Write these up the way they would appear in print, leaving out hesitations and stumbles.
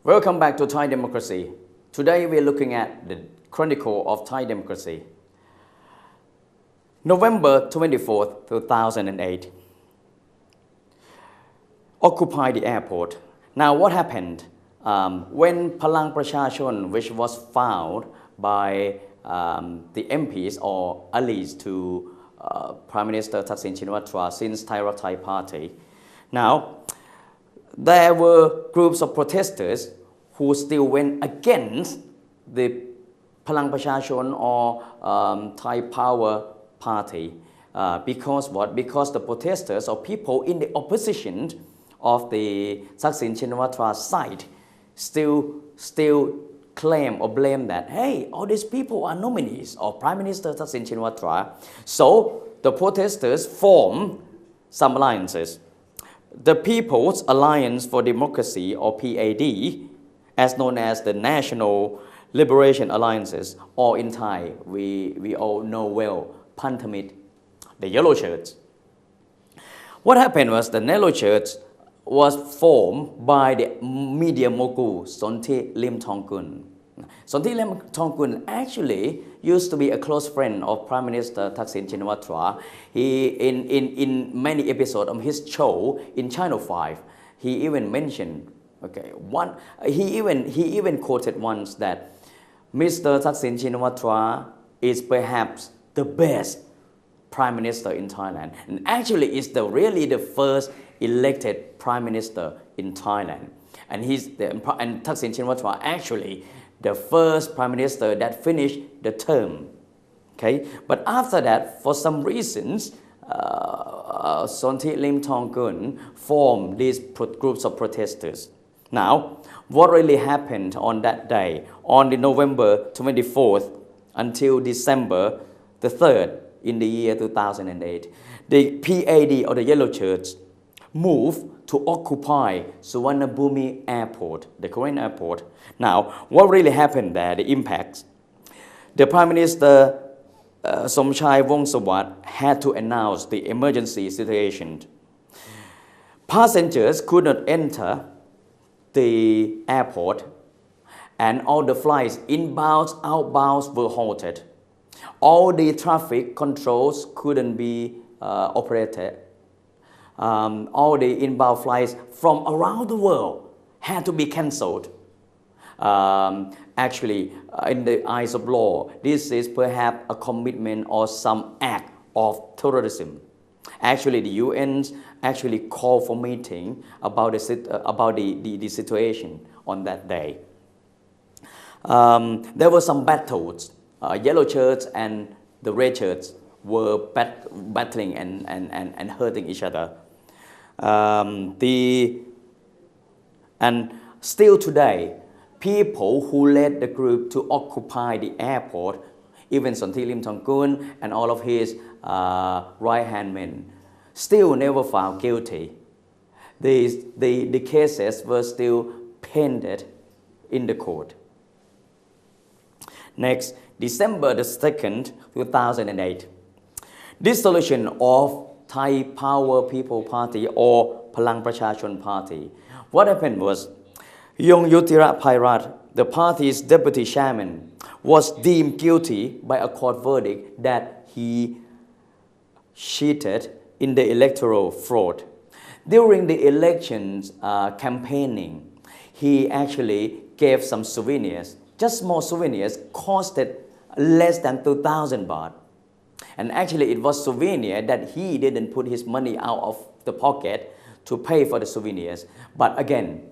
Welcome back to Thai democracy. Today we are looking at the chronicle of Thai democracy. November 24th, 2008. Occupy the airport. Now what happened when Palang Prachachon, which was found by the MPs or allies to Prime Minister Thaksin Shinawatra since Thai Rak Thai Party. Now, there were groups of protesters who still went against the Palang Prachachon or Thai Power Party because what? Because the protesters or people in the opposition of the Thaksin Shinawatra side still claim or blame that, hey, all these people are nominees of Prime Minister Thaksin Shinawatra. So the protesters form some alliances. The People's Alliance for Democracy or PAD, as known as the National Liberation Alliances, or in Thai, we all know well, Panthamit, the Yellow Shirts. What happened was the Yellow Shirts was formed by the media mogul Sonthi Limthongkul. Sonthi Limthongkul actually used to be a close friend of Prime Minister Thaksin Shinawatra. He in many episodes of his show in Channel 5, he even mentioned, he even quoted once that Mr. Thaksin Shinawatra is perhaps the best Prime Minister in Thailand, and actually is really the first elected Prime Minister in Thailand, and Thaksin Shinawatra actually the first Prime Minister that finished the term. Okay, but after that, for some reasons, Sonthi Limthongkul formed these groups of protesters. Now, what really happened on that day, on the November 24th until December the 3rd in the year 2008, the PAD or the Yellow Shirts moved to occupy Suvarnabhumi Airport, the Korean airport. Now, what really happened there, the impacts? The Prime Minister Somchai Wongsawat had to announce the emergency situation. Passengers could not enter the airport, and all the flights inbounds, outbounds were halted. All the traffic controls couldn't be operated. All the inbound flights from around the world had to be cancelled. Actually, in the eyes of law, this is perhaps a commitment or some act of terrorism. Actually, the UN actually called for meeting about the situation on that day. There were some battles. Yellow Shirts and the Red Shirts were battling and hurting each other. And still today, people who led the group to occupy the airport, even Sonthi Limthongkul and all of his right-hand men, still never found guilty. The cases were still pending in the court. Next, December the 2nd, 2008, dissolution of Thai Power People Party or Palang Prachachon Party. What happened was, Yongyutira Pairat, the party's deputy chairman, was deemed guilty by a court verdict that he cheated in the electoral fraud. During the elections campaigning, he actually gave some souvenirs, just small souvenirs, costed less than 2,000 baht. And actually it was souvenir that he didn't put his money out of the pocket to pay for the souvenirs. But again,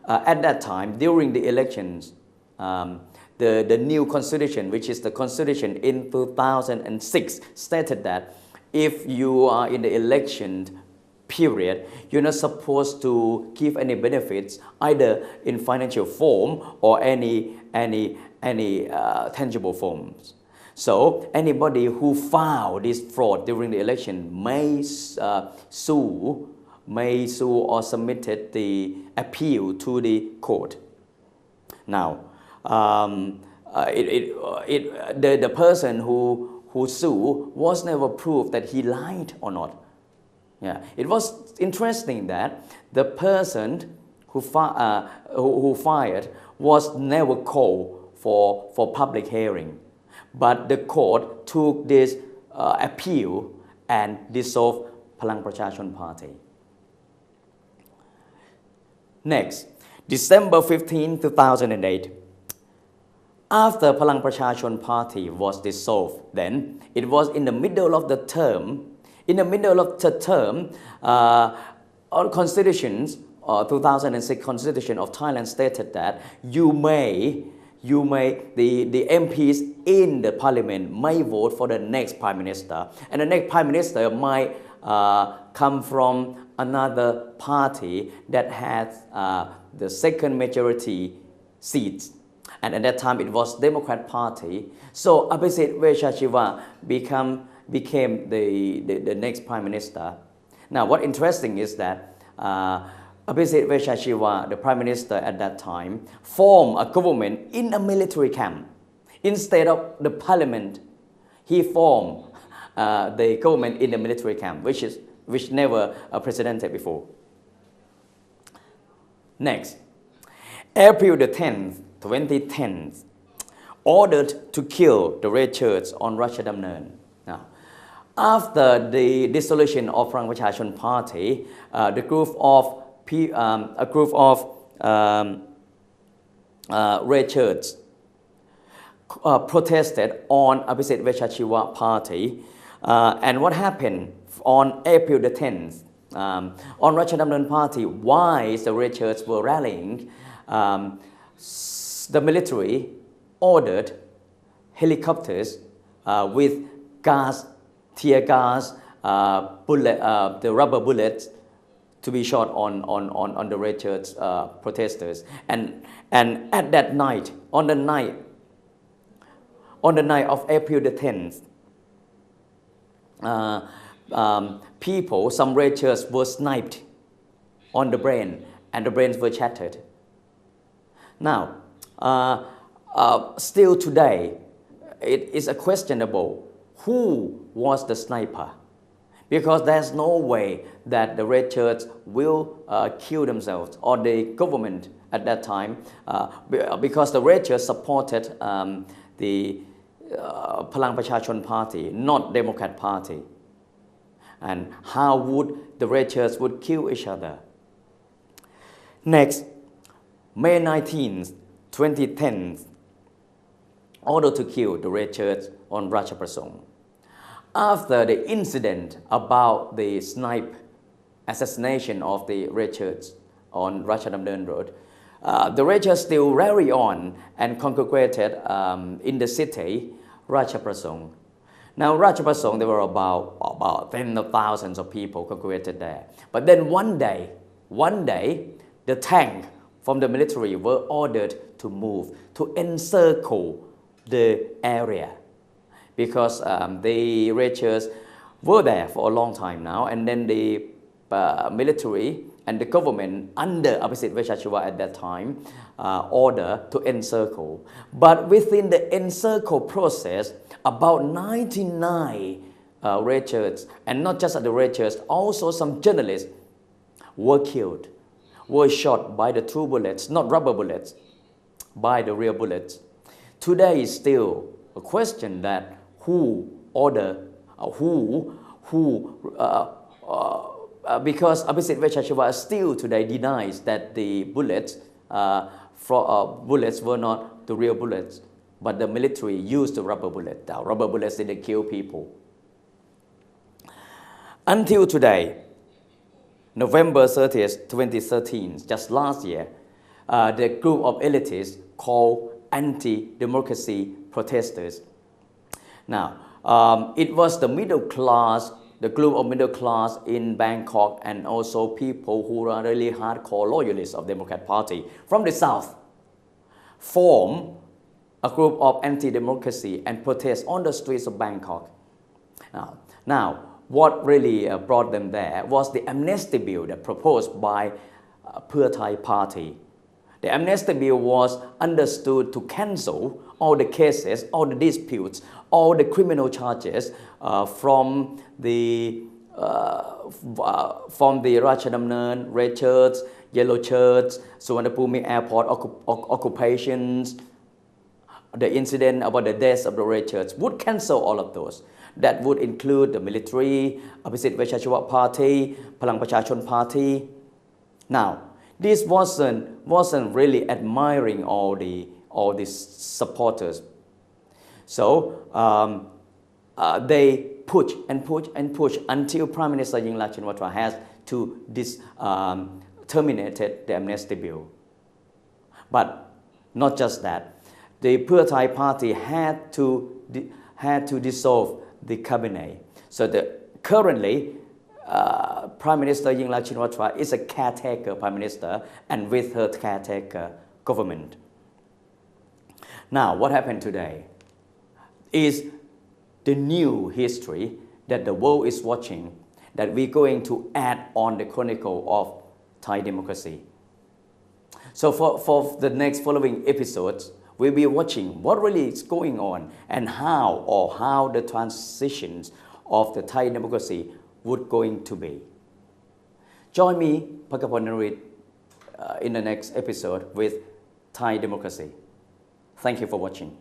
at that time, during the elections, the new constitution, which is the constitution in 2006, stated that if you are in the election period, you're not supposed to give any benefits either in financial form or any tangible forms. So anybody who filed this fraud during the election may sue or submitted the appeal to the court. Now, the person who sued was never proved that he lied or not. Yeah, it was interesting that the person who fired was never called for public hearing, but the court took this appeal and dissolved Palang Prachachon Party. Next, December 15, 2008. After Palang Prachachon Party was dissolved, then it was in the middle of the term. In the middle of the term, our constitutions, 2006 Constitution of Thailand stated that the MPs in the parliament may vote for the next prime minister, and the next prime minister might come from another party that has the second majority seats. And at that time it was Democrat Party. So Abhisit Vejjajiva became the next prime minister. Now what interesting is that Abhisit Vejjajiva, the prime minister at that time, formed a government in a military camp. Instead of the parliament, he formed the government in the military camp, which never precedented before. Next, April the 10th, 2010, ordered to kill the Red Shirts on Ratchadamnern. Now, after the dissolution of Palang Prachachon Party, a group of Red Shirts protested on Abhisit Vejjajiva Party, and what happened on April the 10th, on Ratchadamnern Party, while the Red Shirts were rallying, the military ordered helicopters with gas, tear gas, the rubber bullets to be shot on the Red Shirts protesters. And at that night, on the night of April the 10th, some Red Shirts were sniped on the brain, and the brains were shattered. Now, still today, it is questionable who was the sniper, because there's no way that the Red Shirts will kill themselves, or the government at that time, because the Red Shirts supported the Palang Prachachon Party, not Democrat Party. And how would the Red Shirts would kill each other? Next, May 19th, 2010, order to kill the Red Shirts on Ratchaprasong. After the incident about the snipe assassination of the Red Shirts on Ratchadamnern Road, the Red Shirts still rally on and congregated in the city, Ratchaprasong. Now, Ratchaprasong, there were about tens of thousands of people congregated there. But then one day, the tank from the military were ordered to move, to encircle the area, because the Red Shirts were there for a long time now, and then the military and the government under Abhisit Vejjajiva at that time order to encircle. But within the encircle process, about 99 Red Shirts, and not just the Red Shirts, also some journalists were killed, were shot by the true bullets, not rubber bullets, by the real bullets. Today is still a question that who ordered, because Abhisit Vejjajiva still today denies that the bullets were not the real bullets, but the military used the rubber bullet. The rubber bullets didn't kill people. Until today, November 30th, 2013, just last year, the group of elitists called anti-democracy protesters. Now, it was the middle class, the group of middle class in Bangkok, and also people who are really hardcore loyalists of Democrat Party from the south, form a group of anti-democracy and protest on the streets of Bangkok. Now, what really brought them there was the amnesty bill that proposed by Pheu Thai Party. The amnesty bill was understood to cancel all the cases, all the disputes, all the criminal charges from the from the Rajadamnern, red shirts, yellow shirts, Suvarnabhumi airport occupations, the incident about the deaths of the red shirts would cancel all of those. That would include the military, Abhisit Veshachava Party, Palang Prachachon Party. Now, this wasn't really admiring all these supporters. So they push and push and push until Prime Minister Yingluck Shinawatra has to terminated the amnesty bill. But not just that, the Pheu Thai party had to dissolve the cabinet. So currently, Prime Minister Yingluck Shinawatra is a caretaker Prime Minister, and with her caretaker government. Now, what happened today is the new history that the world is watching, that we're going to add on the chronicle of Thai democracy. So for the next following episodes, we'll be watching what really is going on and how the transitions of the Thai democracy would going to be. Join me, Pacapol Anurit, in the next episode with Thai democracy. Thank you for watching.